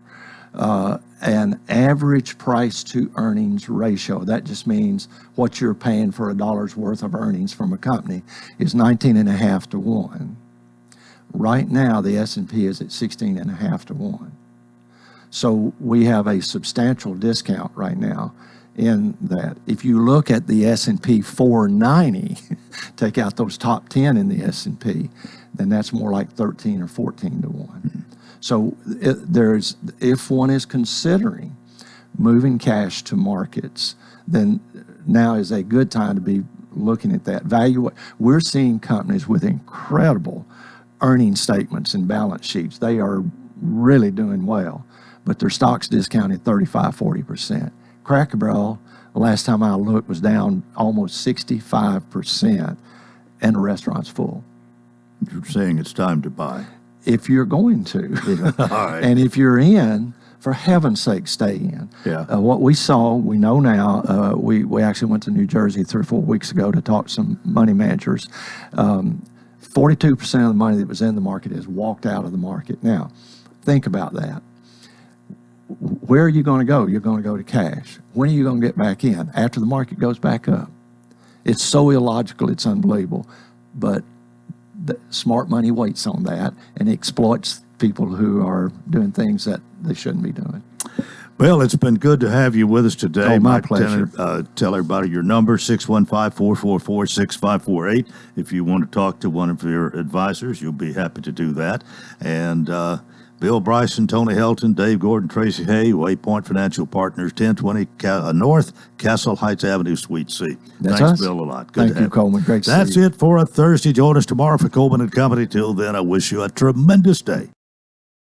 An average price to earnings ratio, that just means what you're paying for a dollar's worth of earnings from a company, is 19.5 to 1. Right now, the S&P is at 16.5 to 1. So we have a substantial discount right now in that. If you look at the S&P 490, take out those top 10 in the S&P, then that's more like 13 or 14 to 1. So if one is considering moving cash to markets, then now is a good time to be looking at that value. We're seeing companies with incredible earnings statements and balance sheets. They are really doing well, but their stock's discounted 35-40%. Cracker Barrel, the last time I looked, was down almost 65%, and the restaurant's full. You're saying it's time to buy. If you're going to. All right. And if you're in, for heaven's sake, stay in. Yeah. What we saw, we know now, we actually went to New Jersey 3 or 4 weeks ago to talk to some money managers. 42% of the money that was in the market has walked out of the market. Now, think about that. Where are you going to go? You're going to go to cash. When are you going to get back in? After the market goes back up. It's so illogical, it's unbelievable. But the smart money waits on that and exploits people who are doing things that they shouldn't be doing. Well, it's been good to have you with us today. Oh, my Mike, pleasure. Tell everybody your number, 615-444-6548. If you want to talk to one of your advisors, you'll be happy to do that. And Bill Bryson, Tony Helton, Dave Gordon, Tracy Hay, Waypoint Financial Partners, 1020 North Castle Heights Avenue, Suite C. That's Thanks, us. Bill, a lot. Good Thank to you, have Coleman. Great to see That's you. it for a Thursday. Join us tomorrow for Coleman and Company. Till then, I wish you a tremendous day.